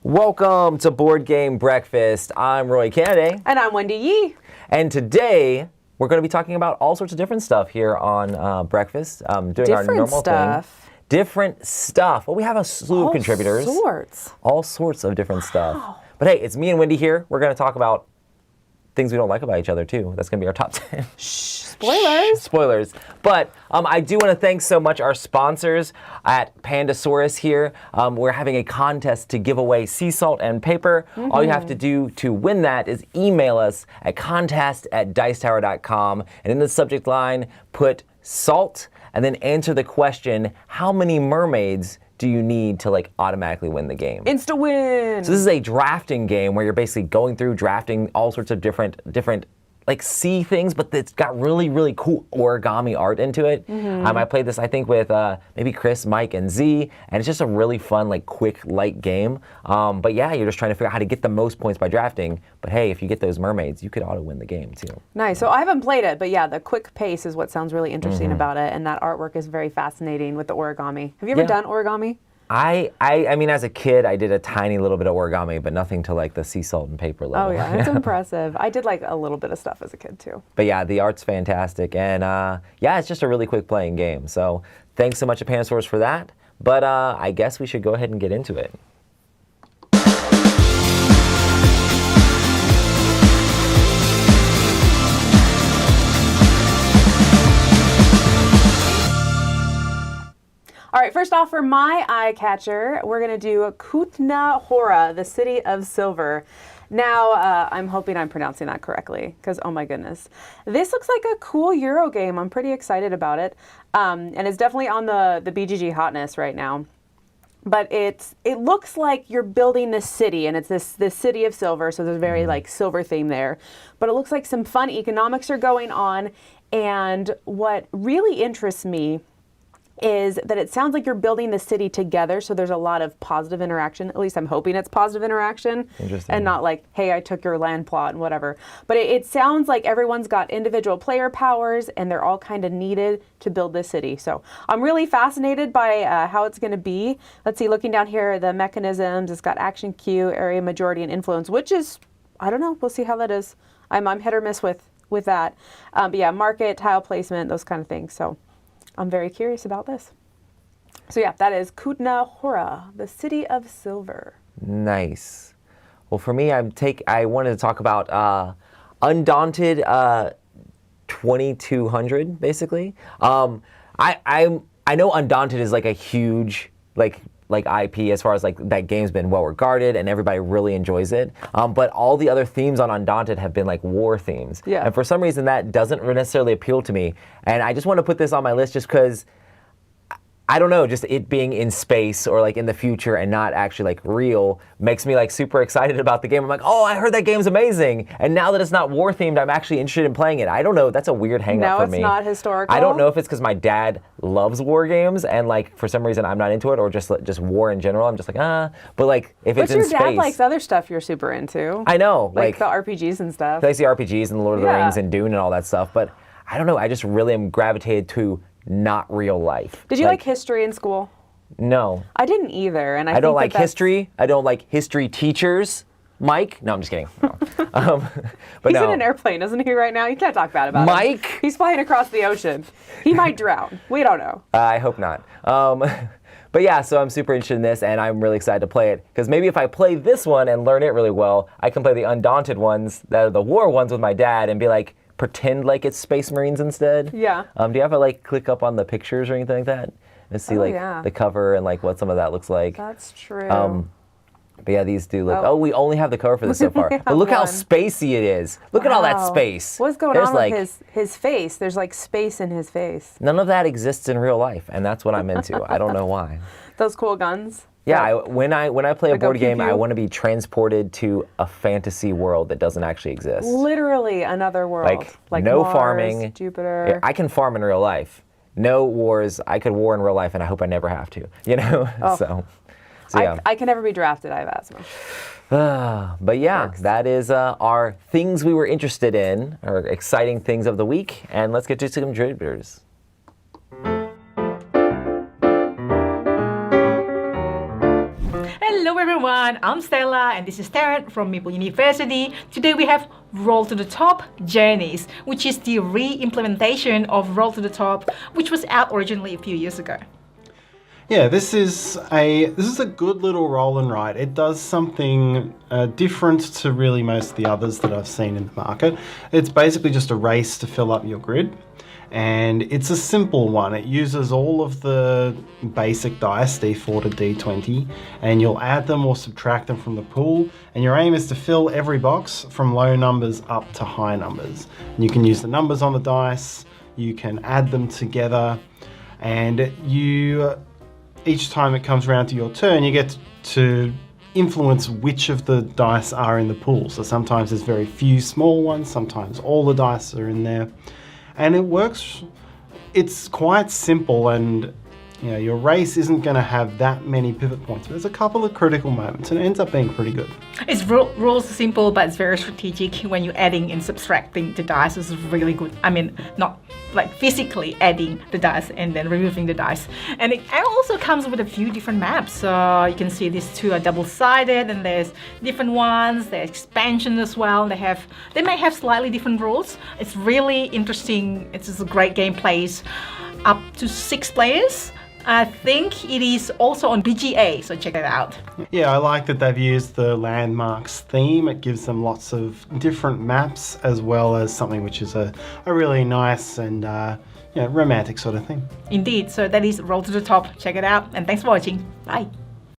Welcome to Board Game Breakfast. I'm Roy Kennedy. And I'm Wendy Yee. And today, we're going to be talking about all sorts of different stuff here on Breakfast. Doing our normal thing. Different stuff. Well, we have a slew of contributors. All sorts of different stuff. But hey, it's me and Wendy here. We're going to talk about things we don't like about each other, too. That's going to be our top 10. Spoilers. Spoilers. But I do want to thank so much our sponsors at Pandasaurus here. We're having a contest to give away sea salt and paper. All you have to do to win that is email us at contest@dicetower.com. And in the subject line, put salt and then answer the question, how many mermaids do you need to like automatically win the game? Insta win. So this is a drafting game where you're basically going through drafting all sorts of different like sea things, but it's got really, really cool origami art into it. I played this, I think, with maybe Chris, Mike, and Z, and it's just a really fun, like, quick, light game. But yeah, you're just trying to figure out how to get the most points by drafting. But hey, if you get those mermaids, you could auto-win the game, too. Nice. So I haven't played it, but yeah, the quick pace is what sounds really interesting about it, and that artwork is very fascinating with the origami. Have you ever done origami? I mean, as a kid, I did a tiny little bit of origami, but nothing to like the sea salt and paper level. Oh yeah, it's impressive. I did like a little bit of stuff as a kid too. But yeah, the art's fantastic, and yeah, it's just a really quick playing game. So thanks so much to Pandasaurus for that. But I guess we should go ahead and get into it. All right, first off, for my eye catcher, we're going to do Kutna Hora, the City of Silver. Now, I'm hoping I'm pronouncing that correctly, because oh my goodness. This looks like a cool Euro game. I'm pretty excited about it. And it's definitely on the BGG hotness right now. But it looks like you're building this city, and it's this City of Silver, so there's a very like silver theme there. But it looks like some fun economics are going on, and what really interests me is that it sounds like you're building the city together, so there's a lot of positive interaction. At least I'm hoping it's positive interaction. Interesting. And not like, hey, I took your land plot and whatever. But it sounds like everyone's got individual player powers, and they're all kind of needed to build this city. So I'm really fascinated by how it's going to be. Let's see, looking down here, the mechanisms, it's got action, queue, area, majority, and influence, which is, I don't know, we'll see how that is. I'm hit or miss with that. But yeah, market, tile placement, those kind of things. So I'm very curious about this. So yeah, that is Kutna Hora, the City of Silver. Nice. Well, for me, I wanted to talk about Undaunted 2200, basically. I know Undaunted is like a huge like IP as far as like that game's been well regarded and everybody really enjoys it. But all the other themes on Undaunted have been like war themes. Yeah. And for some reason that doesn't necessarily appeal to me. And I just want to put this on my list just because I don't know, just it being in space or like in the future and not actually like real makes me like super excited about the game. I'm like, oh, I heard that game's amazing. And now that it's not war themed, I'm actually interested in playing it. I don't know, that's a weird hang up for me. No, it's not historical. I don't know if it's because my dad loves war games and like for some reason I'm not into it, or just war in general. I'm just like, but like if it's in space. But your dad likes other stuff you're super into. I know. Like the RPGs and stuff. I like the RPGs and the Lord of the Rings and Dune and all that stuff. But I don't know, I just really am gravitated to not real life. Did you like history in school? No. I didn't either. And I don't like history. I don't like history teachers. Mike? No, I'm just kidding. No. He's in an airplane, isn't he, right now? You can't talk bad about him. Mike? He's flying across the ocean. He might drown. We don't know. I hope not. But yeah, so I'm super interested in this, and I'm really excited to play it. Because maybe if I play this one and learn it really well, I can play the Undaunted ones, the war ones with my dad, and be like, pretend like it's Space Marines instead. Yeah. Do you ever like click up on the pictures or anything like that and see the cover and like what some of that looks like? That's true. But yeah, these do look. Oh, we only have the cover for this so far. But look how spacey it is. Look at all that space. What's going on with his face? There's like space in his face. None of that exists in real life, and that's what I'm into. I don't know why. Those cool guns. Yeah, when I play a board game, I pew-pew. want to be transported to a fantasy world that doesn't actually exist. Literally another world. Like no Mars, farming. Jupiter. I can farm in real life. No wars. I could war in real life, and I hope I never have to. You know. Oh. So yeah. I can never be drafted. I have asthma. But yeah, that is our things we were interested in, or exciting things of the week. And let's get to some contributors. Hello everyone, I'm Stella and this is Taryn from Maple University. Today we have Roll to the Top Journeys, which is the re-implementation of Roll to the Top, which was out originally a few years ago. Yeah, this is a good little roll and write. It does something different to really most of the others that I've seen in the market. It's basically just a race to fill up your grid. And it's a simple one. It uses all of the basic dice, D4 to D20, and you'll add them or subtract them from the pool. And your aim is to fill every box from low numbers up to high numbers. And you can use the numbers on the dice, you can add them together, and each time it comes around to your turn, you get to influence which of the dice are in the pool. So sometimes there's very few small ones, sometimes all the dice are in there. And it works, it's quite simple, and your race isn't going to have that many pivot points, but there's a couple of critical moments, and it ends up being pretty good. It's rules simple, but it's very strategic. When you're adding and subtracting the dice, is really good. I mean, not like physically adding the dice and then removing the dice. And it also comes with a few different maps. So you can see these two are double-sided, and there's different ones. There's expansion as well. They may have slightly different rules. It's really interesting. It's just a great gameplay. Up to 6 players. I think it is also on BGA, so check it out. Yeah, I like that they've used the landmarks theme. It gives them lots of different maps, as well as something which is a really nice and romantic sort of thing. Indeed, so that is Roll to the Top. Check it out, and thanks for watching. Bye.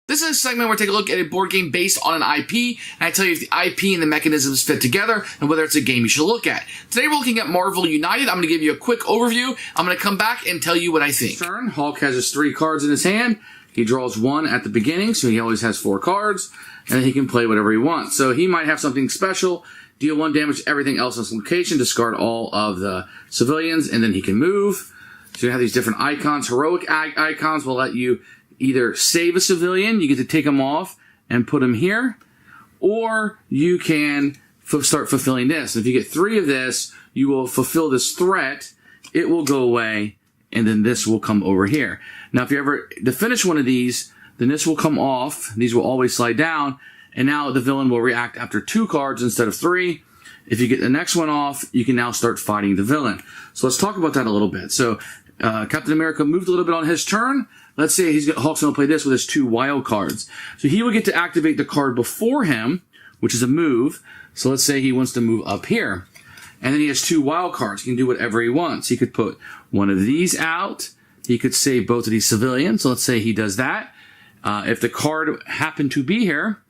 This is a segment where I take a look at a board game based on an IP, and I tell you if the IP and the mechanisms fit together, and whether it's a game you should look at. Today we're looking at Marvel United. I'm going to give you a quick overview. I'm going to come back and tell you what I think. Turn, Hulk has his 3 cards in his hand. He draws 1 at the beginning, so he always has 4 cards, and then he can play whatever he wants. So he might have something special, deal 1 damage to everything else in his location, discard all of the civilians, and then he can move. So you have these different icons. Heroic icons will let you either save a civilian, you get to take them off and put them here, or you can start fulfilling this. If you get 3 of this, you will fulfill this threat, it will go away, and then this will come over here. Now, if you ever to finish one of these, then this will come off, these will always slide down, and now the villain will react after 2 cards instead of 3. If you get the next one off, you can now start fighting the villain. So let's talk about that a little bit. So Captain America moved a little bit on his turn. Let's say Hulk's going to play this with his 2 wild cards. So he will get to activate the card before him, which is a move. So let's say he wants to move up here. And then he has 2 wild cards. He can do whatever he wants. He could put one of these out. He could save both of these civilians. So let's say he does that. If the card happened to be here,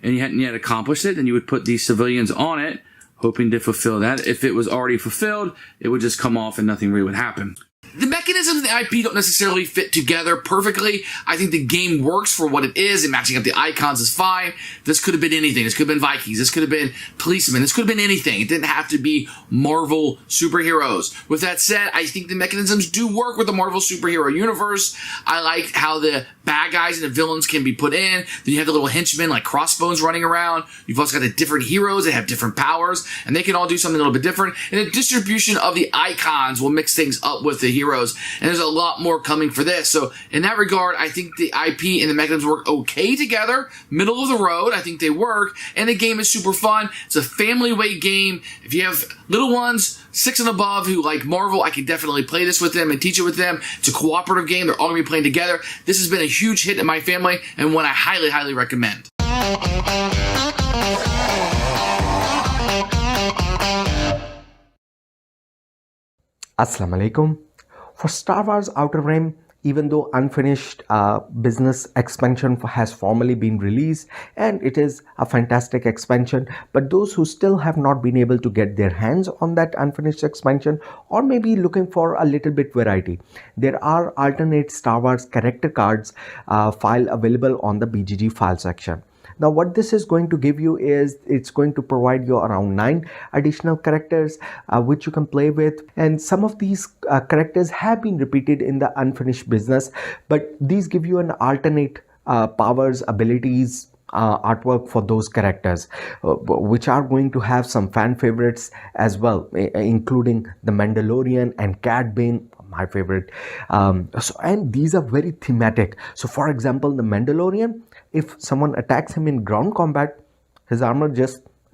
and he hadn't yet accomplished it, then you would put these civilians on it, hoping to fulfill that. If it was already fulfilled, it would just come off and nothing really would happen. The mechanisms of the IP don't necessarily fit together perfectly. I think the game works for what it is, and matching up the icons is fine. This could have been anything. This could have been Vikings. This could have been policemen. This could have been anything. It didn't have to be Marvel superheroes. With that said, I think the mechanisms do work with the Marvel superhero universe. I like how the bad guys and the villains can be put in. Then you have the little henchmen like Crossbones running around. You've also got the different heroes that have different powers, and they can all do something a little bit different. And the distribution of the icons will mix things up with the heroes, and there's a lot more coming for this. So in that regard, I think the IP and the mechanisms work okay together. Middle of the road, I think they work, and the game is super fun. It's a family weight game. If you have little ones, 6 and above, who like Marvel, I can definitely play this with them and teach it with them. It's a cooperative game. They're all going to be playing together. This has been a huge hit in my family, and one I highly, highly recommend. Assalamu alaikum. For Star Wars Outer Rim, even though unfinished business expansion has formally been released, and it is a fantastic expansion, but those who still have not been able to get their hands on that unfinished expansion, or maybe looking for a little bit variety, there are alternate Star Wars character cards file available on the BGG file section. Now what this is going to give you is it's going to provide you around 9 additional characters which you can play with, and some of these characters have been repeated in the unfinished business, but these give you an alternate powers, abilities, artwork for those characters, which are going to have some fan favorites as well, including the Mandalorian and Cad Bane, my favorite. And these are very thematic. So for example, the Mandalorian, if someone attacks him in ground combat, his armor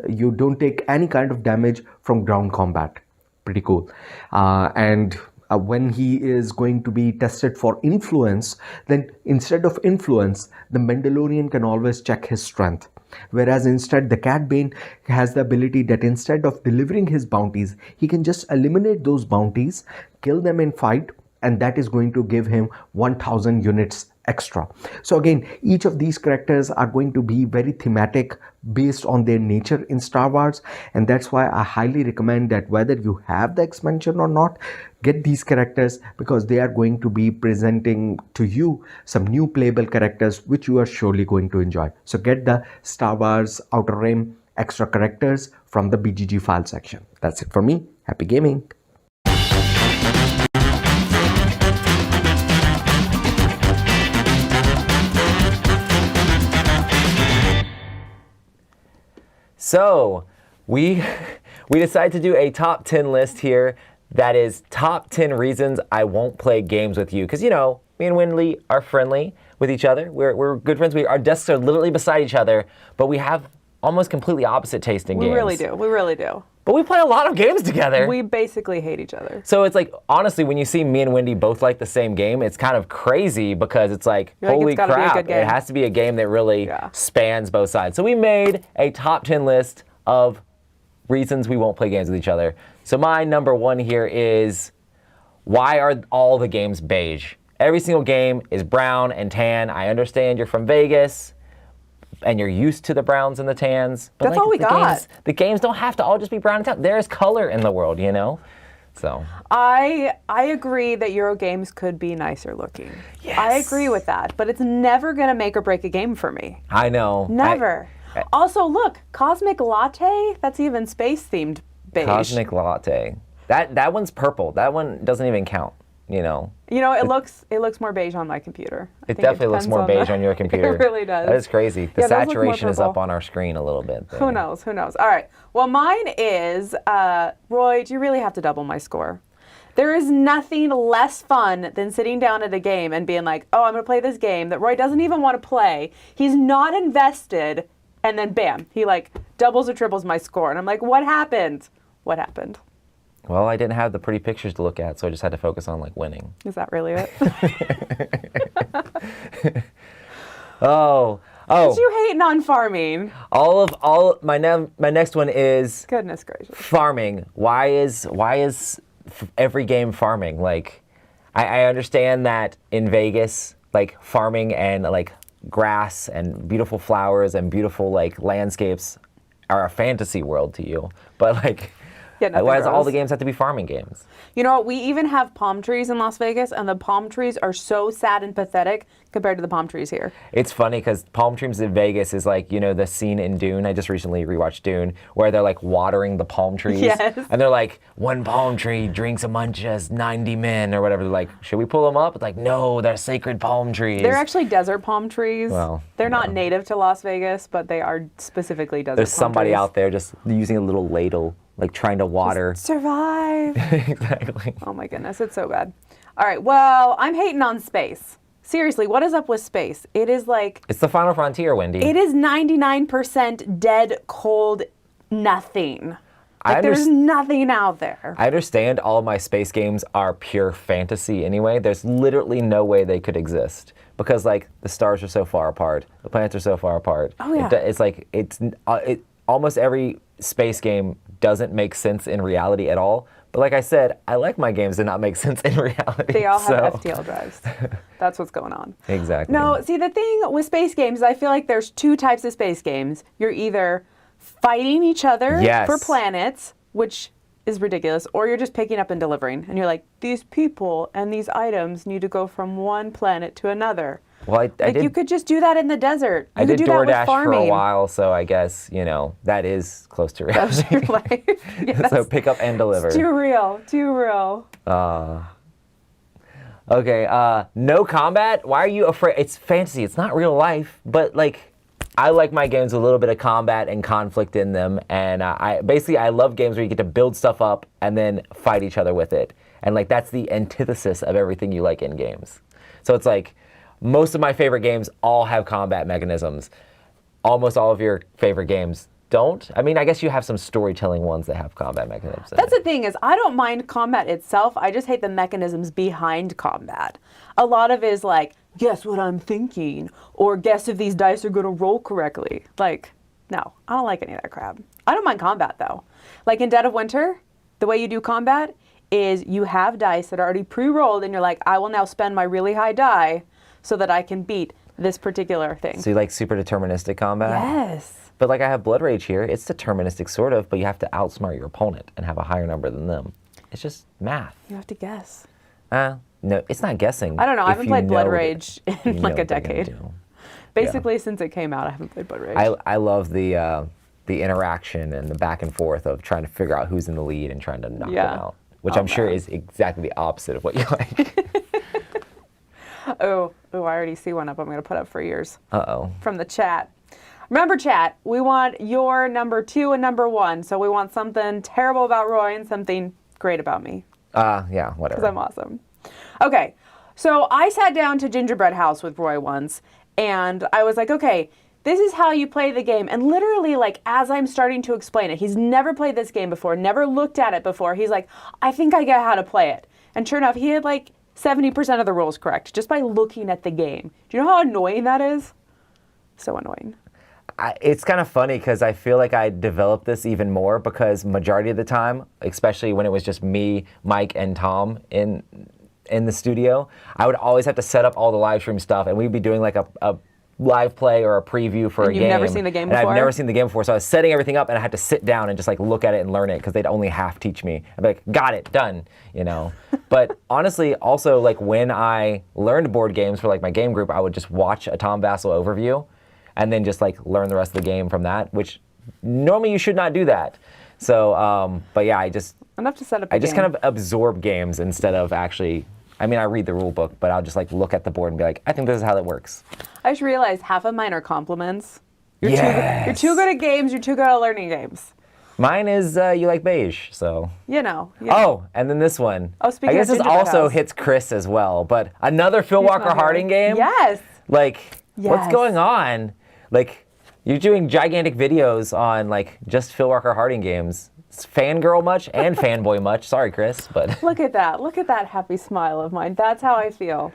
you don't take any kind of damage from ground combat. Pretty cool. And when he is going to be tested for influence, then instead of influence, the Mandalorian can always check his strength. Whereas instead the Cad Bane has the ability that instead of delivering his bounties, he can just eliminate those bounties, kill them in fight, and that is going to give him 1000 units extra. So again, each of these characters are going to be very thematic based on their nature in Star Wars, and that's why I highly recommend that whether you have the expansion or not, get these characters, because they are going to be presenting to you some new playable characters which you are surely going to enjoy. So get the Star Wars Outer Rim extra characters from the BGG file section. That's it for me. Happy gaming. So we decided to do a top 10 list here that is top 10 reasons I won't play games with you. Because, you know, me and Wendy are friendly with each other. We're good friends. Our desks are literally beside each other, but we have almost completely opposite taste in games. We really do. We really do. But we play a lot of games together. We basically hate each other. So it's like, honestly, when you see me and Wendy both like the same game, it's kind of crazy because it's like, holy crap, it has to be a game that really spans both sides. So we made a top 10 list of reasons we won't play games with each other. So my number one here is, why are all the games beige? Every single game is brown and tan. I understand you're from Vegas and you're used to the browns and the tans. But that's all we got. The games don't have to all just be brown and tan. There's color in the world, you know? So I agree that Euro games could be nicer looking. Yes. I agree with that, but it's never going to make or break a game for me. I know. Never. Also, look, Cosmic Latte, that's even space-themed beige. Cosmic Latte. That one's purple. That one doesn't even count, you know? You know, it looks more beige on my computer. It definitely looks more beige on your computer. It really does. That is crazy. The saturation is up on our screen a little bit. Who knows? Who knows? All right. Well, mine is, Roy, do you really have to double my score? There is nothing less fun than sitting down at a game and being like, oh, I'm going to play this game that Roy doesn't even want to play. He's not invested. And then bam, he like doubles or triples my score. And I'm like, what happened? What happened? Well, I didn't have the pretty pictures to look at, so I just had to focus on like winning. Is that really it? Oh. What you hating on farming? My next one is goodness gracious. Farming. Why is every game farming? Like, I understand that in Vegas, like farming and like grass and beautiful flowers and beautiful like landscapes are a fantasy world to you, but like, why does all the games have to be farming games? You know what? We even have palm trees in Las Vegas, and the palm trees are so sad and pathetic compared to the palm trees here. It's funny because palm trees in Vegas is like, you know, the scene in Dune. I just recently rewatched Dune, where they're like watering the palm trees. Yes. And they're like, one palm tree drinks a munch as 90 men or whatever. They're like, should we pull them up? It's like, no, they're sacred palm trees. They're actually desert palm trees. Well, they're not native to Las Vegas, but they are specifically desert There's palm somebody trees. out there just using a little ladle, like trying to water. Just survive. Exactly. Oh my goodness, it's so bad. All right, well, I'm hating on space. Seriously, what is up with space? It is like... It's the final frontier, Wendy. It is 99% dead, cold, nothing. Like, there's nothing out there. I understand all of my space games are pure fantasy anyway. There's literally no way they could exist. Because, like, the stars are so far apart. The planets are so far apart. Oh, yeah. It's like, almost every space game doesn't make sense in reality at all. But like I said, I like my games to not make sense in reality. They all have so- FTL drives. That's what's going on. Exactly. No, see, the thing with space games, I feel like there's two types of space games. You're either fighting each other Yes. for planets, which is ridiculous, or you're just picking up and delivering. And you're like, these people and these items need to go from one planet to another. Well, I Like, did. you could just do that in the desert. You I could did do that with DoorDash for a farming. while, so I guess that is close to That's reality. your life. Yeah, So that's pick up and deliver. too real. Too real. Okay, no combat? Why are you afraid? It's fantasy, it's not real life, but like, I like my games with a little bit of combat and conflict in them, and I love games where you get to build stuff up and then fight each other with it. And like, that's the antithesis of everything you like in games. So it's like, most of my favorite games all have combat mechanisms. Almost all of your favorite games don't. I mean, I guess you have some storytelling ones that have combat mechanisms in That's it. the thing is, I don't mind combat itself. I just hate the mechanisms behind combat. A lot of it is like, guess what I'm thinking, or guess if these dice are going to roll correctly. Like, no, I don't like any of that crap. I don't mind combat though. Like in Dead of Winter, the way you do combat is you have dice that are already pre-rolled, and you're like, I will now spend my really high die so that I can beat this particular thing. So you like super deterministic combat? Yes. But like I have Blood Rage here, it's deterministic sort of, but you have to outsmart your opponent and have a higher number than them. It's just math. You have to guess. No, it's not guessing. I don't know. I if haven't you played Blood know Rage that- you in know like a what they're gonna decade. do. Basically, since it came out, I haven't played Blood Rage. I love the interaction and the back and forth of trying to figure out who's in the lead and trying to knock them out, which Oh, I'm sure man. is exactly the opposite of what you like. Oh, I already see one up I'm going to put up for yours Uh-oh. from the chat. Remember, chat, we want your number 2 and number 1. So we want something terrible about Roy and something great about me, Yeah, whatever. because I'm awesome. Okay, so I sat down to Gingerbread House with Roy once, and I was like, okay, this is how you play the game. And literally, like, as I'm starting to explain it, he's never played this game before, never looked at it before. He's like, I think I get how to play it. And sure enough, he had like 70% of the rules correct just by looking at the game. Do you know how annoying that is? So annoying. It's kind of funny because I feel like I developed this even more because majority of the time, especially when it was just me, Mike, and Tom in the studio, I would always have to set up all the live stream stuff, and we'd be doing like a live play or a preview for a game. You've never seen the game and before? I've never seen the game before, so I was setting everything up, and I had to sit down and just like look at it and learn it because they'd only half teach me. I'd be like, got it, done, But honestly, also like when I learned board games for like my game group, I would just watch a Tom Vassell overview, and then just like learn the rest of the game from that, which normally you should not do that. So, but yeah, Enough to set up a I just game. kind of absorb games instead of actually. I mean, I read the rule book, but I'll just like look at the board and be like, I think this is how that works. I just realized half of mine are compliments. You're Yes. too good at games. You're too good at learning games. Mine is you like beige, so. Yeah. Oh, and then this one. Oh, speaking I guess of this Gingerbread also House. hits Chris as well, but another Phil Walker not Harding here. game. Yes. Like, what's Yes. going on? Like, you're doing gigantic videos on like just Phil Walker Harding games. It's fangirl much and fanboy much. Sorry, Chris, but Look at that. Look at that happy smile of mine. That's how I feel.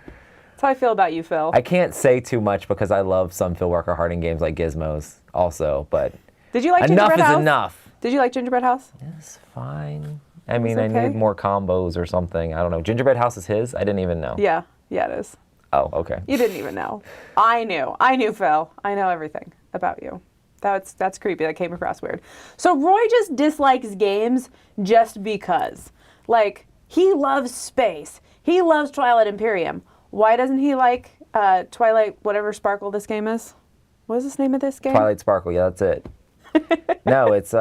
That's how I feel about you, Phil. I can't say too much because I love some Phil Walker Harding games like Gizmos also, but Did you like enough Gingerbread is House? enough. Did you like Gingerbread House? It's fine. I mean, I okay. need more combos or something. I don't know. Gingerbread House is his? I didn't even know. Yeah, it is. Oh, okay. You didn't even know. I knew, Phil. I know everything about you. That's creepy. That came across weird. So Roy just dislikes games just because. Like, he loves space. He loves Twilight Imperium. Why doesn't he like Twilight, whatever Sparkle this game is? What is this name of this game? Twilight Sparkle, yeah, that's it. No, it's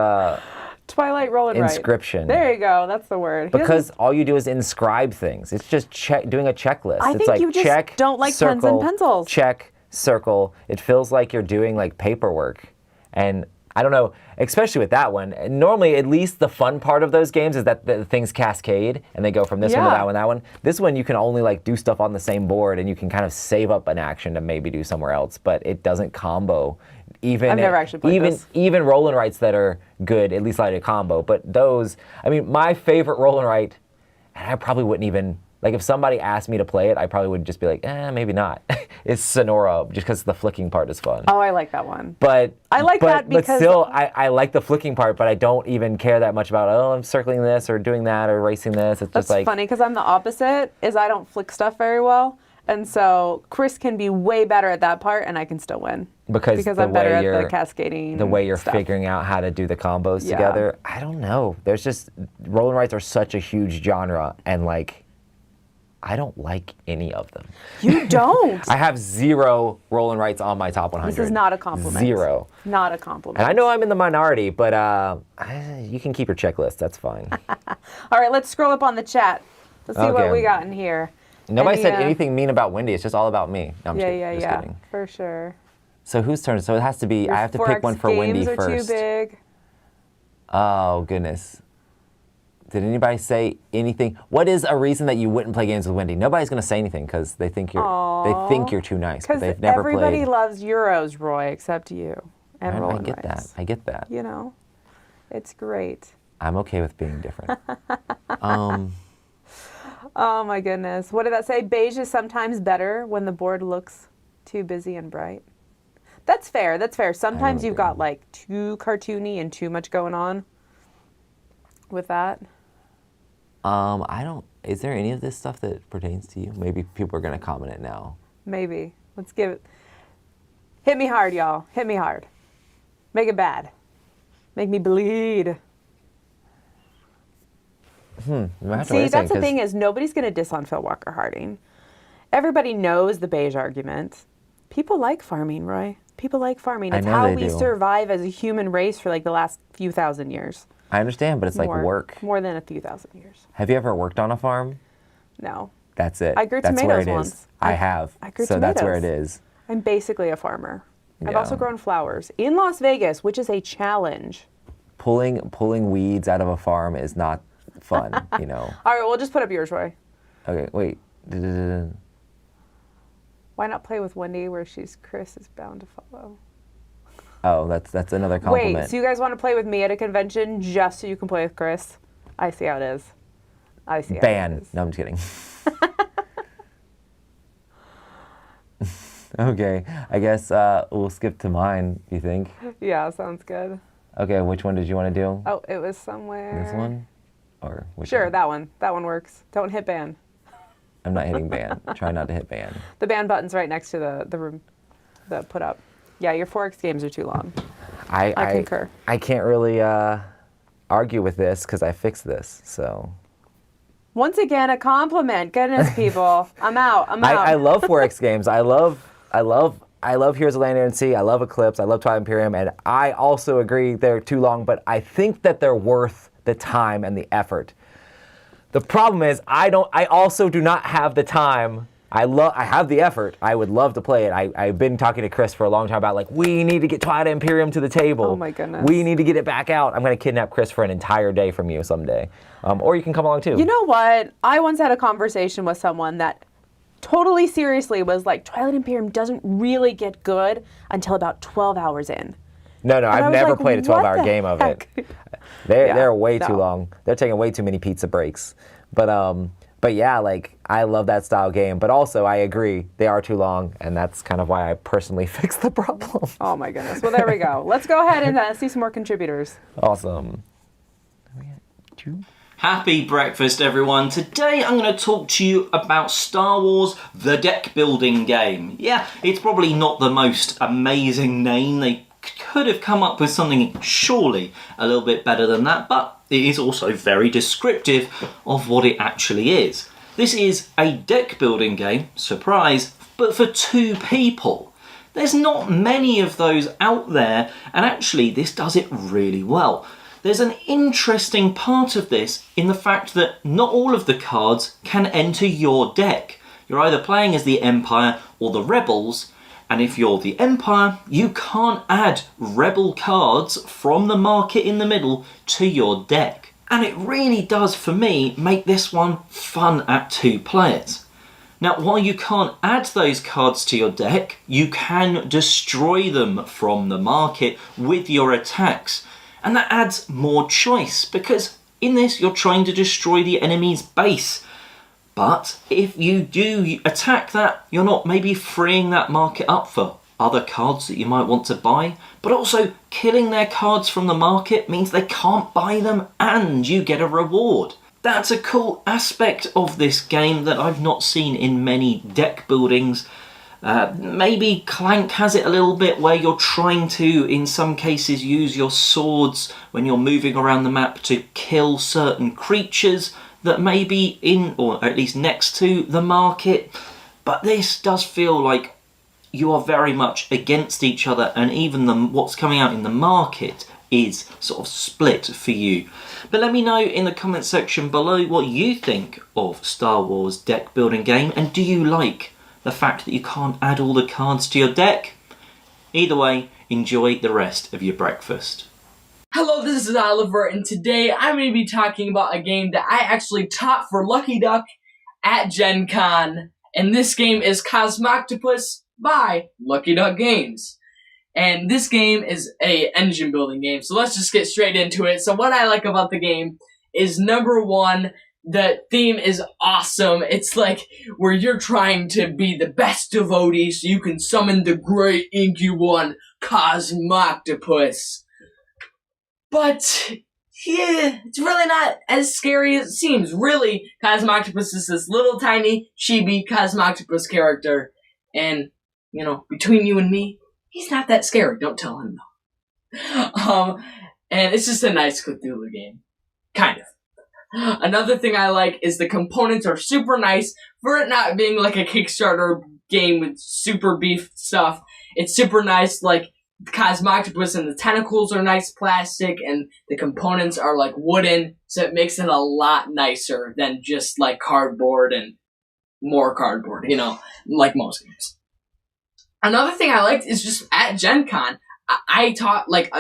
Twilight Roll and Write. Inscription. There you go. That's the word. He because doesn't- all you do is inscribe things. It's just doing a checklist. I it's think like you just check, don't like pens and circle, pencils. Check, circle. It feels like you're doing like paperwork. And I don't know, especially with that one. Normally, at least the fun part of those games is that the things cascade and they go from this one to Yeah. that one, that one. This one, you can only like do stuff on the same board and you can kind of save up an action to maybe do somewhere else, but it doesn't combo. Even I've never actually played this. Even roll and writes that are good, at least like a combo. But those, I mean, my favorite roll and write, and I probably wouldn't even Like if somebody asked me to play it, I probably would just be like, maybe not. It's Sonora, just because the flicking part is fun. Oh, I like that one. But I like that because but still, I like the flicking part, but I don't even care that much about, I'm circling this or doing that or racing this. It's that's just like funny because I'm the opposite. Is I don't flick stuff very well, and so Chris can be way better at that part, and I can still win because I'm better at the cascading. The way you're stuff. figuring out how to do the combos together. I don't know. There's just roll and writes are such a huge genre, and like, I don't like any of them. You don't? I have 0 roll and writes on my top 100. This is not a compliment. 0. Not a compliment. And I know I'm in the minority, but you can keep your checklist. That's fine. All right, let's scroll up on the chat. Let's see what we got in here. Nobody said anything mean about Wendy. It's just all about me. No, I'm just kidding. For sure. So whose turn? So it has to be, Your I have to pick one for Wendy games are first. too big. Oh, goodness. Did anybody say anything? What is a reason that you wouldn't play games with Wendy? Nobody's going to say anything because they think you're too nice, but they've never played. Because everybody loves Euros, Roy, except you. And roll I and get that. rice. I get that. You know, it's great. I'm okay with being different. Oh my goodness. What did that say? Beige is sometimes better when the board looks too busy and bright. That's fair. That's fair. Sometimes you've got like too cartoony and too much going on with that. Is there any of this stuff that pertains to you? Maybe people are going to comment it now. Maybe. Let's give it. Hit me hard, y'all. Hit me hard. Make it bad. Make me bleed. See, that's the thing is nobody's going to diss on Phil Walker Harding. Everybody knows the beige argument. People like farming, Roy. People like farming. It's how we survive as a human race for like the last few thousand years. I understand, but it's like work. More than a few thousand years. Have you ever worked on a farm? No. That's it. I grew That's tomatoes where it once. is. I have. I grew so tomatoes. That's where it is. I'm basically a farmer. I've Yeah. also grown flowers in Las Vegas, which is a challenge. Pulling weeds out of a farm is not fun, you know. All right, we'll just put up yours, Roy. Okay, wait. Why not play with Wendy where Chris is bound to follow? Oh, that's another compliment. Wait, so you guys want to play with me at a convention just so you can play with Chris? I see how it is. I see how it is. No, I'm just kidding. Okay, I guess we'll skip to mine, you think? Yeah, sounds good. Okay, which one did you want to do? Oh, it was somewhere. This one? Or which Sure, one? that one. That one works. Don't hit ban. I'm not hitting ban. Try not to hit ban. The ban button's right next to the room, the put up. Yeah, your 4X games are too long. I concur. I can't really argue with this because I fixed this, so. Once again, a compliment. Goodness, people. I'm out. I love 4X games. I love Heroes of Land, Air, and Sea. I love Eclipse. I love Twilight Imperium, and I also agree they're too long, but I think that they're worth the time and the effort. The problem is I also do not have the time. I have the effort. I would love to play it. I've been talking to Chris for a long time about like, we need to get Twilight Imperium to the table. Oh my goodness. We need to get it back out. I'm going to kidnap Chris for an entire day from you someday. Or you can come along too. You know what? I once had a conversation with someone that totally seriously was like, Twilight Imperium doesn't really get good until about 12 hours in. No, I've never like, played a 12-hour game of it. They're way too long. They're taking way too many pizza breaks. But yeah, like I love that style game. But also, I agree they are too long, and that's kind of why I personally fixed the problem. Oh my goodness. Well, there we go. Let's go ahead and see some more contributors. Awesome. Happy breakfast, everyone. Today I'm going to talk to you about Star Wars, the deck building game. Yeah, it's probably not the most amazing name. They could have come up with something surely a little bit better than that, but it is also very descriptive of what it actually is. This is a deck building game, surprise, but for 2 people. There's not many of those out there, and actually this does it really well. There's an interesting part of this in the fact that not all of the cards can enter your deck. You're either playing as the Empire or the Rebels, and if you're the Empire, you can't add Rebel cards from the market in the middle to your deck. And it really does, for me, make this one fun at 2 players. Now, while you can't add those cards to your deck, you can destroy them from the market with your attacks. And that adds more choice, because in this you're trying to destroy the enemy's base. But if you do attack that, you're not maybe freeing that market up for other cards that you might want to buy, but also killing their cards from the market means they can't buy them and you get a reward. That's a cool aspect of this game that I've not seen in many deck buildings. Maybe Clank has it a little bit where you're trying to, in some cases, use your swords when you're moving around the map to kill certain creatures that may be in, or at least next to, the market. But this does feel like you are very much against each other, and even what's coming out in the market is sort of split for you. But let me know in the comment section below what you think of Star Wars deck building game, and do you like the fact that you can't add all the cards to your deck? Either way, enjoy the rest of your breakfast. Hello, this is Oliver, and today I'm going to be talking about a game that I actually taught for Lucky Duck at Gen Con, and this game is Cosmoctopus by Lucky Duck Games. And this game is a engine building game, so let's just get straight into it. So what I like about the game is, number one, the theme is awesome. It's like where you're trying to be the best devotee so you can summon the great inky one, Cosmoctopus. But yeah, it's really not as scary as it seems. Really, Cosmoctopus is this little tiny chibi Cosmoctopus character. And, you know, between you and me, he's not that scary. Don't tell him though. And it's just a nice Cthulhu game. Kind of. Another thing I like is the components are super nice. For it not being like a Kickstarter game with super beef stuff, it's super nice. Like, the Cosmoctopus and the tentacles are nice plastic, and the components are like wooden, so it makes it a lot nicer than just like cardboard and more cardboard, you know, like most games. Another thing I liked is just at Gen Con, I taught like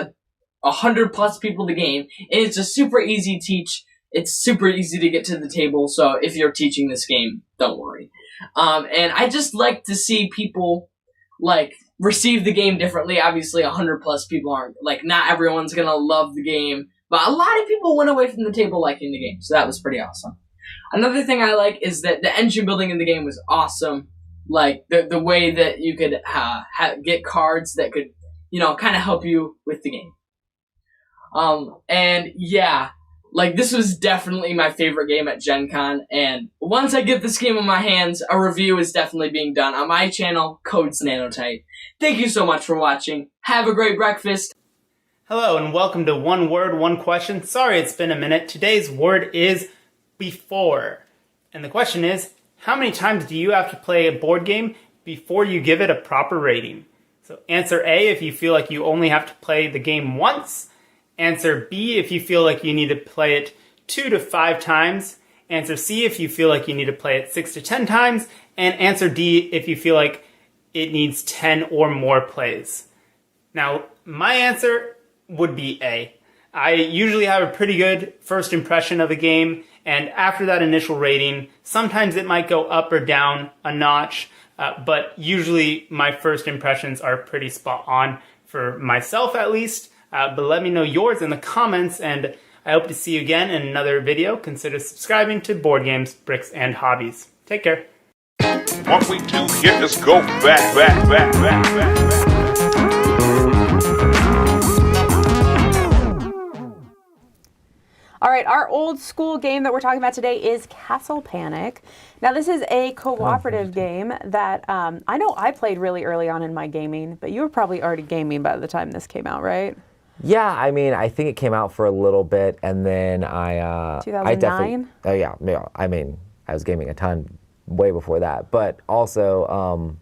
100+ people the game, and it's a super easy teach. It's super easy to get to the table, so if you're teaching this game, don't worry. And I just like to see people like receive the game differently. Obviously, 100+ people aren't, like, not everyone's gonna love the game, but a lot of people went away from the table liking the game, so that was pretty awesome. Another thing I like is that the engine building in the game was awesome. Like, the way that you could get cards that could, you know, kind of help you with the game. And yeah, like, this was definitely my favorite game at Gen Con, and once I get this game in my hands, a review is definitely being done on my channel, Codes Nanotype. Thank you so much for watching. Have a great breakfast. Hello and welcome to One Word, One Question. Sorry it's been a minute. Today's word is before. And the question is, how many times do you have to play a board game before you give it a proper rating? So answer A if you feel like you only have to play the game once. Answer B if you feel like you need to play it 2 to 5 times. Answer C if you feel like you need to play it 6 to 10 times. And answer D if you feel like it needs 10 or more plays. Now, my answer would be A. I usually have a pretty good first impression of a game, and after that initial rating, sometimes it might go up or down a notch, but usually my first impressions are pretty spot on for myself at least. But let me know yours in the comments, and I hope to see you again in another video. Consider subscribing to Board Games, Bricks, and Hobbies. Take care. What we do here is go back. All right, our old school game that we're talking about today is Castle Panic. Now, this is a cooperative game that I know I played really early on in my gaming, but you were probably already gaming by the time this came out, right? Yeah, I mean, I think it came out for a little bit, and then I 2009? I mean, I was gaming a ton way before that, but also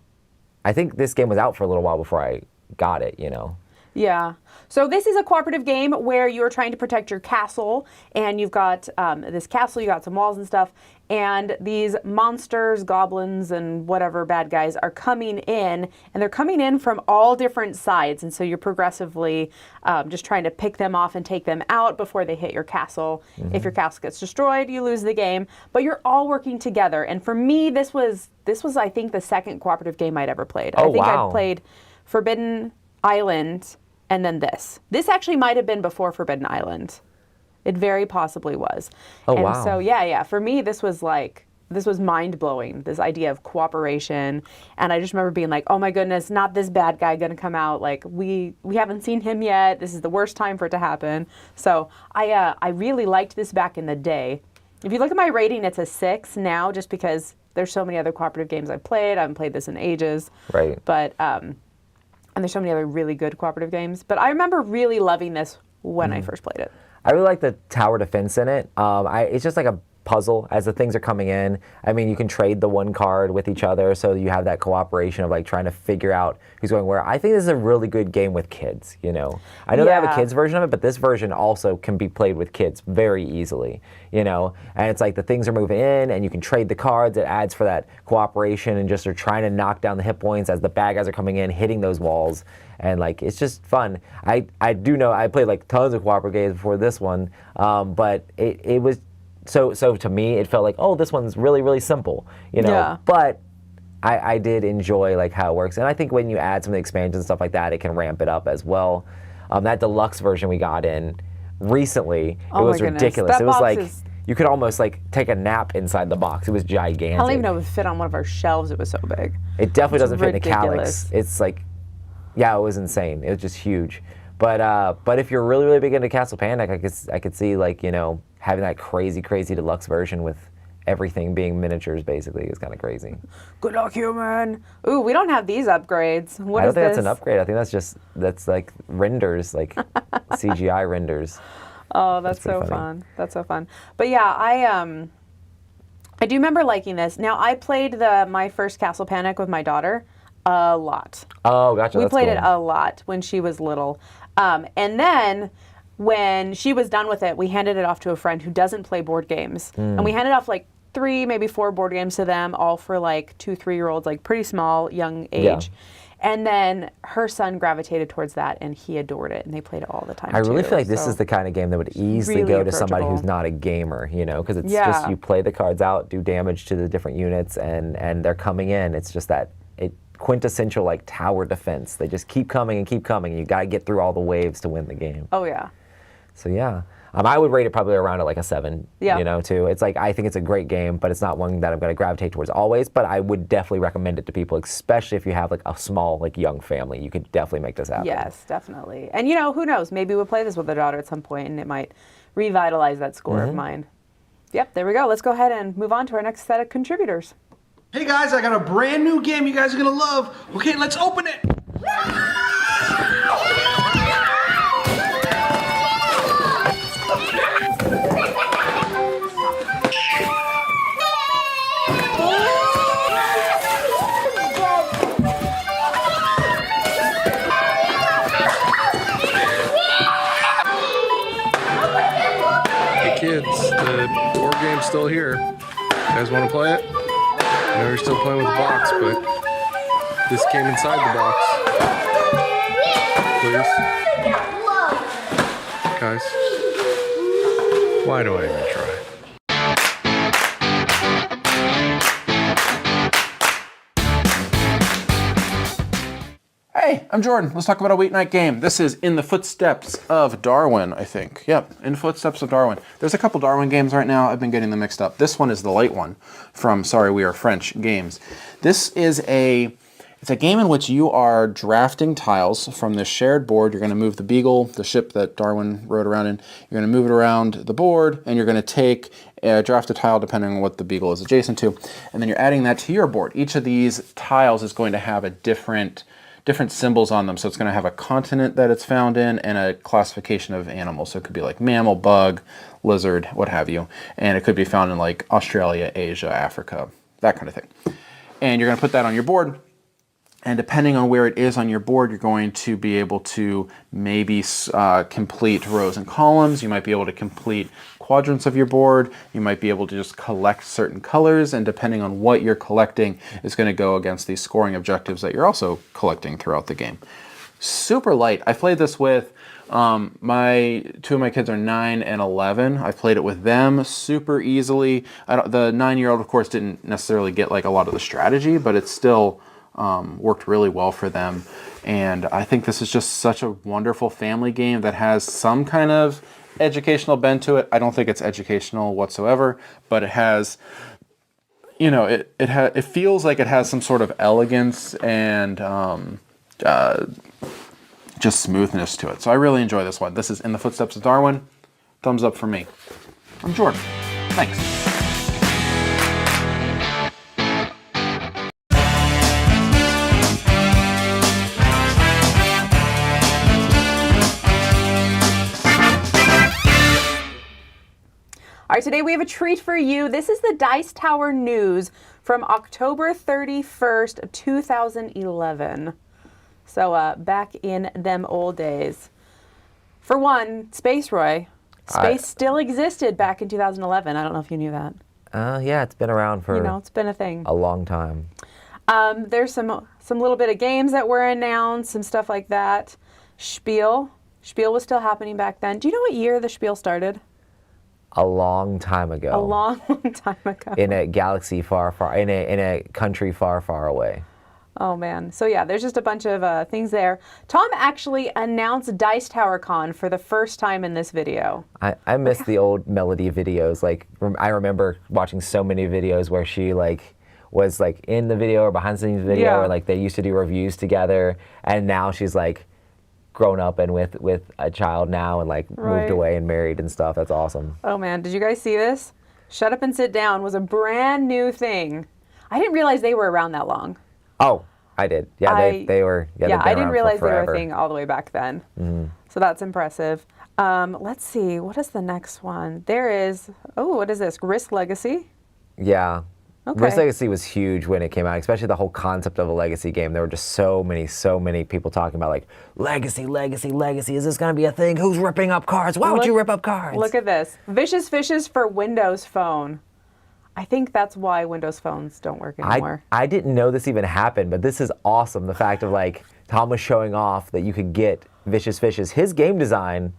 I think this game was out for a little while before I got it, you know. Yeah. So this is a cooperative game where you're trying to protect your castle, and you've got this castle, you got some walls and stuff, and these monsters, goblins, and whatever bad guys are coming in, and they're coming in from all different sides, and so you're progressively just trying to pick them off and take them out before they hit your castle. If your castle gets destroyed, you lose the game, but you're all working together. And for me, this was I think the second cooperative game I'd ever played. Oh, I think wow. I'd played Forbidden Island, and then this. This actually might have been before Forbidden Island. It very possibly was. Oh, and wow. so, yeah, for me, this was like this was mind-blowing, this idea of cooperation. And I just remember being like, oh my goodness, not this bad guy gonna come out. Like, we haven't seen him yet. This is the worst time for it to happen. So I really liked this back in the day. If you look at my rating, it's a 6 now, just because there's so many other cooperative games I've played. I haven't played this in ages. Right. But, and there's so many other really good cooperative games. But I remember really loving this when I first played it. I really like the tower defense in it. It's just like a puzzle as the things are coming in. I mean, you can trade the one card with each other, so you have that cooperation of like trying to figure out who's going where. I think this is a really good game with kids, you know. I know they have a kids version of it, but this version also can be played with kids very easily, you know. And it's like the things are moving in and you can trade the cards. It adds for that cooperation and just are trying to knock down the hit points as the bad guys are coming in, hitting those walls. And like, it's just fun. I do know I played like tons of cooperative games before this one, but it was so to me it felt like, oh, this one's really, really simple, you know. Yeah. But I did enjoy like how it works, and I think when you add some of the expansions and stuff like that, it can ramp it up as well. That deluxe version we got in recently, it was ridiculous. That it was box like is... you could almost like take a nap inside the box. It was gigantic. I don't even know if it fit on one of our shelves. It was so big. It definitely doesn't fit in a ridiculous. calyx. It's like, yeah, it was insane. It was just huge. But if you're really, really big into Castle Panic, I could see like, you know, having that crazy deluxe version with everything being miniatures basically is kind of crazy. Good luck, human. Ooh, we don't have these upgrades. What I don't is think this? that's an upgrade. I think that's like renders, like CGI renders. Oh, that's so fun. That's so fun. But yeah, I do remember liking this. Now, I played my first Castle Panic with my daughter a lot. Oh, gotcha. We played it a lot when she was little. And then when she was done with it, we handed it off to a friend who doesn't play board games. And we handed off like 3, maybe 4 board games to them, all for like 2, 3-year-olds, like pretty small, young age. Yeah. And then her son gravitated towards that, and he adored it, and they played it all the time. I really feel like this is the kind of game that would easily really go to somebody who's not a gamer, you know, because it's just you play the cards out, do damage to the different units, and they're coming in. It's just that quintessential like tower defense. They just keep coming and keep coming. You got to get through all the waves to win the game. Oh yeah. So yeah, I would rate it probably around at like a 7. Yeah. You know, too. It's like I think it's a great game, but it's not one that I'm going to gravitate towards always. But I would definitely recommend it to people, especially if you have like a small like young family. You could definitely make this happen. Yes, definitely. And you know, who knows? Maybe we'll play this with our daughter at some point, and it might revitalize that score of mine. Yep. There we go. Let's go ahead and move on to our next set of contributors. Hey guys, I got a brand new game you guys are gonna love. Okay, let's open it. Hey kids, the board game's still here. You guys wanna play it? I know you're still playing with the box, but this came inside the box. Please. Guys, why do I even try? Hey, I'm Jordan. Let's talk about a weeknight game. This is In the Footsteps of Darwin, I think. Yep, In the Footsteps of Darwin. There's a couple Darwin games right now. I've been getting them mixed up. This one is the light one from Sorry We Are French Games. This is it's a game in which you are drafting tiles from this shared board. You're going to move the Beagle, the ship that Darwin rode around in. You're going to move it around the board, and you're going to draft a tile depending on what the Beagle is adjacent to, and then you're adding that to your board. Each of these tiles is going to have a different symbols on them. So it's going to have a continent that it's found in and a classification of animals. So it could be like mammal, bug, lizard, what have you. And it could be found in like Australia, Asia, Africa, that kind of thing. And you're going to put that on your board. And depending on where it is on your board, you're going to be able to maybe complete rows and columns. You might be able to complete quadrants of your board. You might be able to just collect certain colors, and depending on what you're collecting is going to go against these scoring objectives that you're also collecting throughout the game. Super light. I played this with two of my kids are 9 and 11. I played it with them super easily. The 9-year-old, of course, didn't necessarily get like a lot of the strategy, but it still worked really well for them. And I think this is just such a wonderful family game that has some kind of educational bent to it. I don't think it's educational whatsoever, but it has it feels like it has some sort of elegance and just smoothness to it. So I really enjoy this one. This is In the Footsteps of Darwin. Thumbs up for me. I'm Jordan. Thanks. All right, today we have a treat for you. This is the Dice Tower news from October 31st of 2011. So back in them old days. For one, Space Roy. Space still existed back in 2011. I don't know if you knew that. Yeah, it's been around for it's been a thing. A long time. There's some little bit of games that were announced, some stuff like that. Spiel was still happening back then. Do you know what year the Spiel started? A long time ago. A long time ago. In a galaxy far, in a country far, far away. Oh man. So yeah, there's just a bunch of things there. Tom actually announced Dice Tower Con for the first time in this video. I miss the old Melody videos. Like I remember watching so many videos where she was in the video or behind the scenes video, or they used to do reviews together, and now she's grown up and with a child now and moved away and married and stuff. That's awesome. Oh man, did you guys see this? Shut Up and Sit Down was a brand new thing. I didn't realize they were around that long. Oh, I did. Yeah, they were. Yeah, I didn't realize they were a thing all the way back then. Mm-hmm. So that's impressive. Let's see, what is the next one? There is, what is this? Risk Legacy? Yeah. Okay. Risk Legacy was huge when it came out, especially the whole concept of a legacy game. There were just so many people talking about legacy. Is this going to be a thing? Who's ripping up cards? Why would you rip up cards? Look at this. Vicious Fishes for Windows Phone. I think that's why Windows phones don't work anymore. I didn't know this even happened, but this is awesome. The fact of Tom was showing off that you could get Vicious Fishes, his game design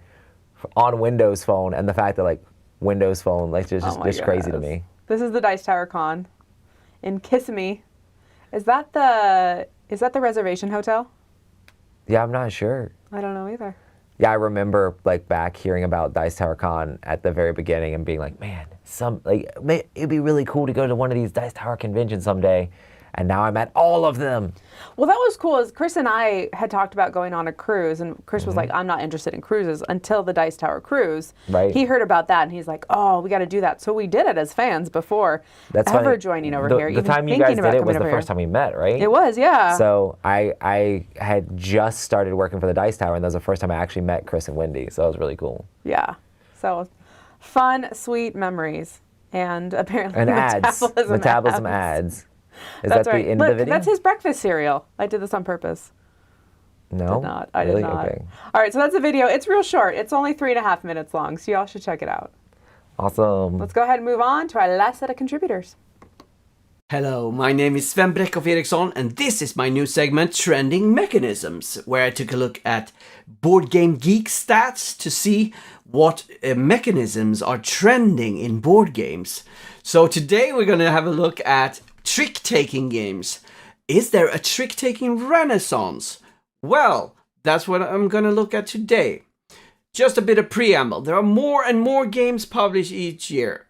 on Windows Phone, and the fact that Windows Phone, just crazy to me. This is the Dice Tower Con in Kissimmee. Is that the reservation hotel? Yeah, I'm not sure. I don't know either. Yeah, I remember back hearing about Dice Tower Con at the very beginning and being man, it'd be really cool to go to one of these Dice Tower conventions someday. And now I'm at all of them. Well, that was cool. As Chris and I had talked about going on a cruise, and Chris was like, I'm not interested in cruises until the Dice Tower cruise. Right. He heard about that, and he's like, oh, we got to do that. So we did it as fans before joining over here. The time you guys did it was the first time we met, right? It was, yeah. So I had just started working for the Dice Tower, and that was the first time I actually met Chris and Wendy. So it was really cool. Yeah. So fun, sweet memories. And apparently metabolism ads. Is that's that right. the end of the video? That's his breakfast cereal. I did this on purpose. No? I did not. Okay. All right, so that's the video. It's real short. It's only 3.5 minutes long, so y'all should check it out. Awesome. Let's go ahead and move on to our last set of contributors. Hello, my name is Sven Breckhoff Eriksson, and this is my new segment, Trending Mechanisms, where I took a look at Board Game Geek stats to see what mechanisms are trending in board games. So today we're going to have a look at trick-taking games. Is there a trick-taking renaissance? Well, that's what I'm going to look at today. Just a bit of preamble. There are more and more games published each year.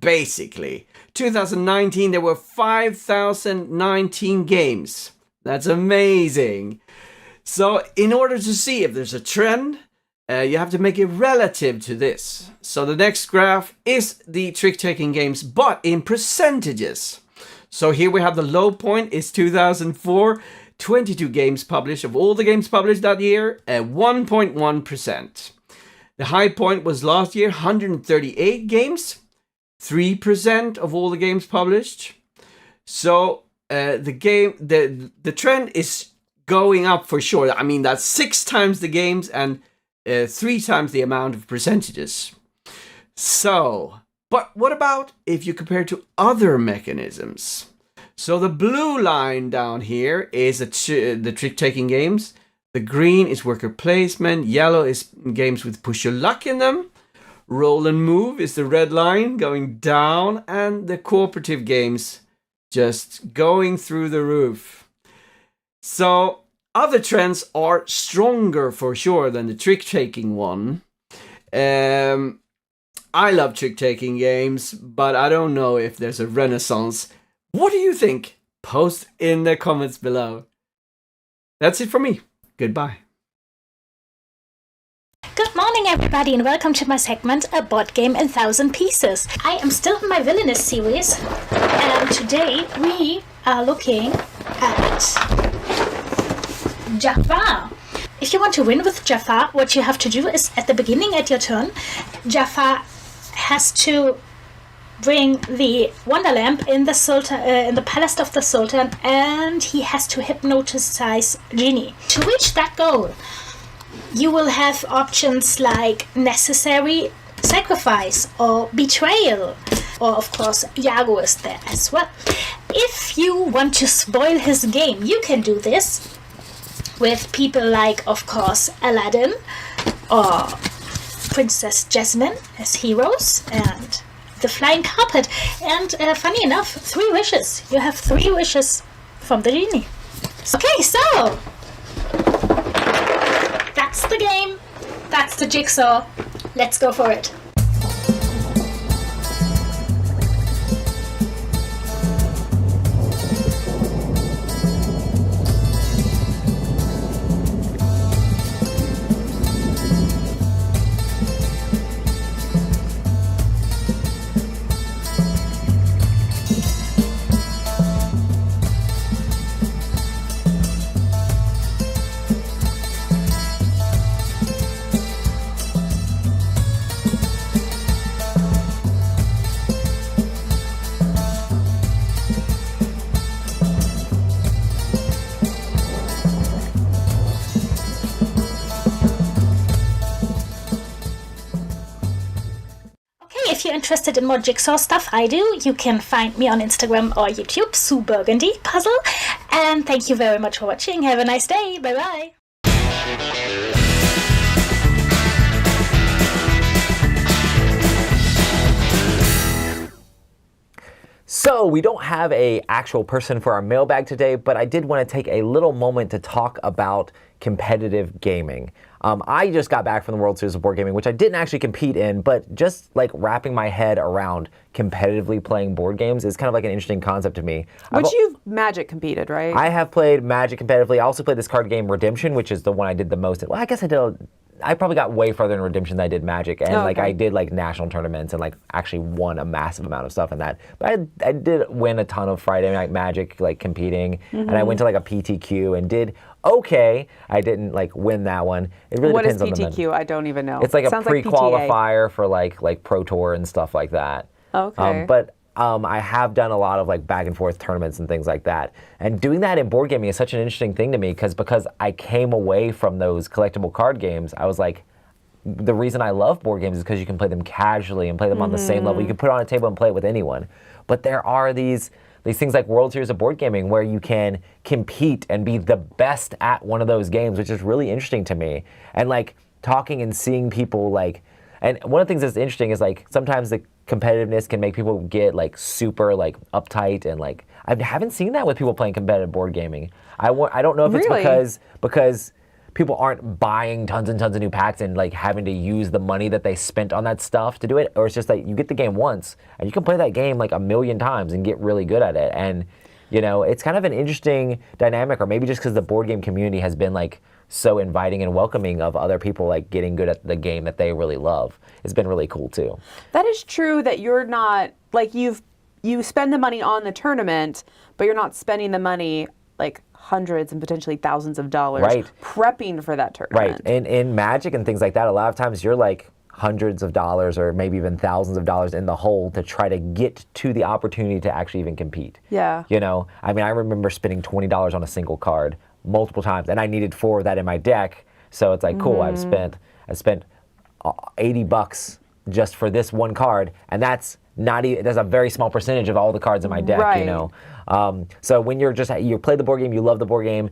Basically, 2019 there were 5,019 games. That's amazing. So in order to see if there's a trend, you have to make it relative to this. So the next graph is the trick-taking games, but in percentages. So here we have the low point is 2004, 22 games published. Of all the games published that year, 1.1%. The high point was last year, 138 games, 3% of all the games published. So the trend is going up for sure. I mean, that's 6 times the games and 3 times the amount of percentages. So, but what about if you compare to other mechanisms? So the blue line down here is the trick-taking games. The green is worker placement. Yellow is games with push your luck in them. Roll and move is the red line going down. And the cooperative games just going through the roof. So other trends are stronger for sure than the trick-taking one. I love trick-taking games, but I don't know if there's a renaissance What do you think? Post in the comments below. That's it from me. Goodbye. Good morning, everybody, and welcome to my segment, A Board Game in 1,000 Pieces. I am still in my Villainous series, and today we are looking at Jafar. If you want to win with Jafar, what you have to do is, at the beginning at your turn, Jafar has to bring the Wonder Lamp in the Sultan, in the Palace of the Sultan, and he has to hypnotize Genie. To reach that goal, you will have options like necessary sacrifice or betrayal, or of course Iago is there as well. If you want to spoil his game, you can do this with people like, of course, Aladdin or Princess Jasmine as heroes, and the flying carpet, and funny enough, 3 wishes. You have 3 wishes from the genie. Okay, so that's the game. That's the jigsaw. Let's go for it. If you're interested in more jigsaw stuff I do, you can find me on Instagram or YouTube, Sue Burgundy Puzzle. And thank you very much for watching. Have a nice day. Bye bye. So we don't have a actual person for our mailbag today, but I did want to take a little moment to talk about competitive gaming. I just got back from the World Series of Board Gaming, which I didn't actually compete in, but just like wrapping my head around competitively playing board games is kind of like an interesting concept to me. Which you've Magic competed, right? I have played Magic competitively. I also played this card game Redemption, which is the one I did the most. Well, I guess I probably got way further in Redemption than I did Magic, and like I did like national tournaments and like actually won a massive amount of stuff in that. But I did win a ton of Friday Night Magic like competing, and I went to like a PTQ and did okay. I didn't like win that one. It really what is depends on the PTQ? I don't even know. It's like a Sounds pre-qualifier for like Pro Tour and stuff like that. Okay. But I have done a lot of like back and forth tournaments and things like that. And doing that in board gaming is such an interesting thing to me because I came away from those collectible card games, I was like, the reason I love board games is because you can play them casually and play them on the same level. You can put it on a table and play it with anyone. But there are these things like World Series of Board Gaming where you can compete and be the best at one of those games, which is really interesting to me. And like talking and seeing people like, and one of the things that's interesting is like sometimes the competitiveness can make people get like super like uptight, and like I haven't seen that with people playing competitive board gaming. I don't know if it's because people aren't buying tons and tons of new packs and like having to use the money that they spent on that stuff to do it, or it's just like you get the game once and you can play that game like 1,000,000 times and get really good at it. And you know, it's kind of an interesting dynamic, or maybe just because the board game community has been like so inviting and welcoming of other people like getting good at the game that they really love. It's been really cool too. That is true that you're not like you spend the money on the tournament, but you're not spending the money like hundreds and potentially thousands of dollars prepping for that tournament. Right. And in Magic and things like that, a lot of times you're like hundreds of dollars or maybe even thousands of dollars in the hole to try to get to the opportunity to actually even compete. Yeah. You know, I mean, I remember spending $20 on a single card multiple times, and I needed 4 of that in my deck. So it's like, cool, I spent $80 just for this one card, and that's not even, that's a very small percentage of all the cards in my deck, you know. So when you play the board game, you love the board game,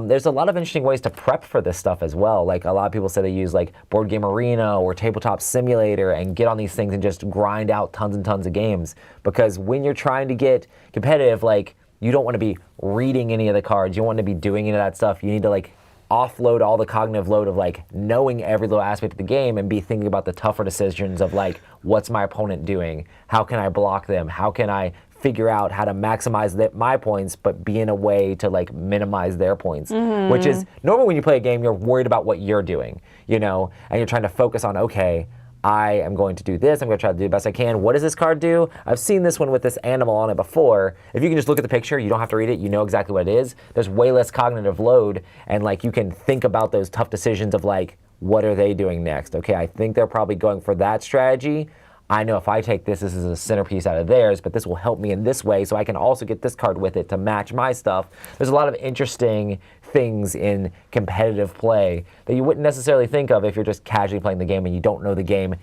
there's a lot of interesting ways to prep for this stuff as well. Like a lot of people say they use like Board Game Arena or Tabletop Simulator and get on these things and just grind out tons and tons of games. Because when you're trying to get competitive, like you don't want to be reading any of the cards, you don't want to be doing any of that stuff. You need to like offload all the cognitive load of like knowing every little aspect of the game and be thinking about the tougher decisions of like, what's my opponent doing? How can I block them? How can I figure out how to maximize my points, but be in a way to like minimize their points, which is normally when you play a game, you're worried about what you're doing, you know, and you're trying to focus on, okay, I am going to do this. I'm going to try to do the best I can. What does this card do? I've seen this one with this animal on it before. If you can just look at the picture, you don't have to read it. You know exactly what it is. There's way less cognitive load, and like you can think about those tough decisions of like, what are they doing next? Okay, I think they're probably going for that strategy. I know if I take this is a centerpiece out of theirs, but this will help me in this way, so I can also get this card with it to match my stuff. There's a lot of interesting things in competitive play that you wouldn't necessarily think of if you're just casually playing the game and you don't know the game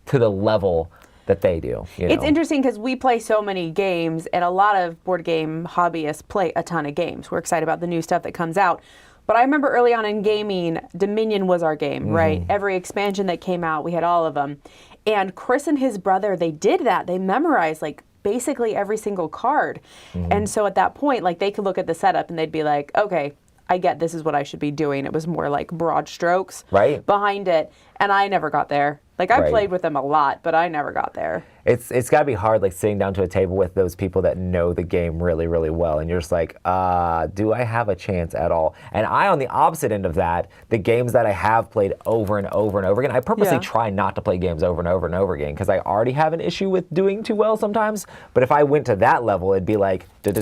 to the level that they do. You know? It's interesting because we play so many games, and a lot of board game hobbyists play a ton of games. We're excited about the new stuff that comes out. But I remember early on in gaming, Dominion was our game, right? Every expansion that came out, we had all of them. And Chris and his brother, they did that. They memorized like basically every single card. And so at that point, like they could look at the setup and they'd be like, okay, I get this is what I should be doing. It was more like broad strokes behind it. And I never got there. Like I played with them a lot, but I never got there. It's got to be hard, like sitting down to a table with those people that know the game really, really well, and you're just like, do I have a chance at all? And I, on the opposite end of that, the games that I have played over and over and over again, I purposely try not to play games over and over and over again because I already have an issue with doing too well sometimes. But if I went to that level, it'd be like, you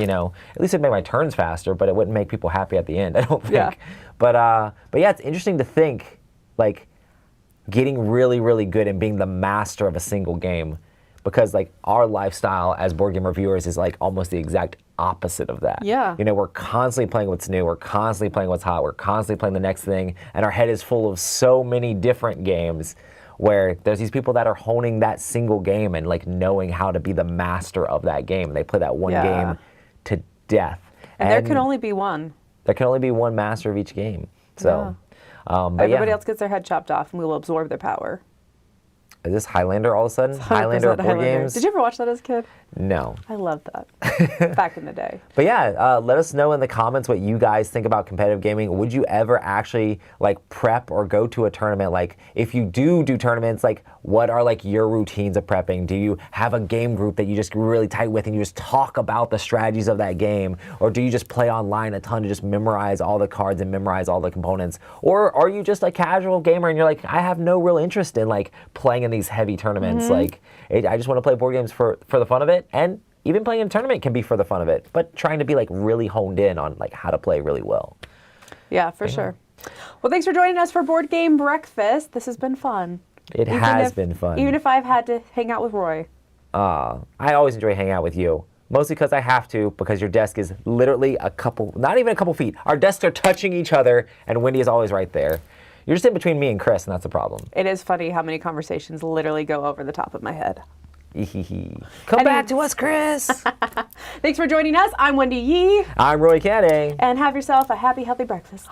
know, at least it'd make my turns faster, but it wouldn't make people happy at the end, I don't think. But yeah, it's interesting to think, like, getting really, really good and being the master of a single game, because like our lifestyle as board game reviewers is like almost the exact opposite of that. Yeah. You know, we're constantly playing what's new, we're constantly playing what's hot, we're constantly playing the next thing, and our head is full of so many different games where there's these people that are honing that single game and like knowing how to be the master of that game. They play that one game to death. And there can only be one. There can only be one master of each game. So. But everybody else gets their head chopped off and we will absorb their power. Is this Highlander all of a sudden? Highlander of board games? Did you ever watch that as a kid? No. I loved that back in the day. But yeah, let us know in the comments what you guys think about competitive gaming. Would you ever actually like prep or go to a tournament? Like if you do tournaments, like what are like your routines of prepping? Do you have a game group that you just really tight with and you just talk about the strategies of that game? Or do you just play online a ton to just memorize all the cards and memorize all the components? Or are you just a casual gamer and you're like, I have no real interest in like playing in these heavy tournaments. Like I just want to play board games for the fun of it, and even playing in a tournament can be for the fun of it, but trying to be like really honed in on like how to play really well. Yeah, for sure. Well, thanks for joining us for Board Game Breakfast. This has been fun. It has been fun. Even if I've had to hang out with Roy. I always enjoy hanging out with you. Mostly because I have to, because your desk is literally not even a couple feet. Our desks are touching each other, and Wendy is always right there. You're just in between me and Chris, and that's a problem. It is funny how many conversations literally go over the top of my head. Come back to us, Chris. Thanks for joining us. I'm Wendy Yee. I'm Roy Canning. And have yourself a happy, healthy breakfast.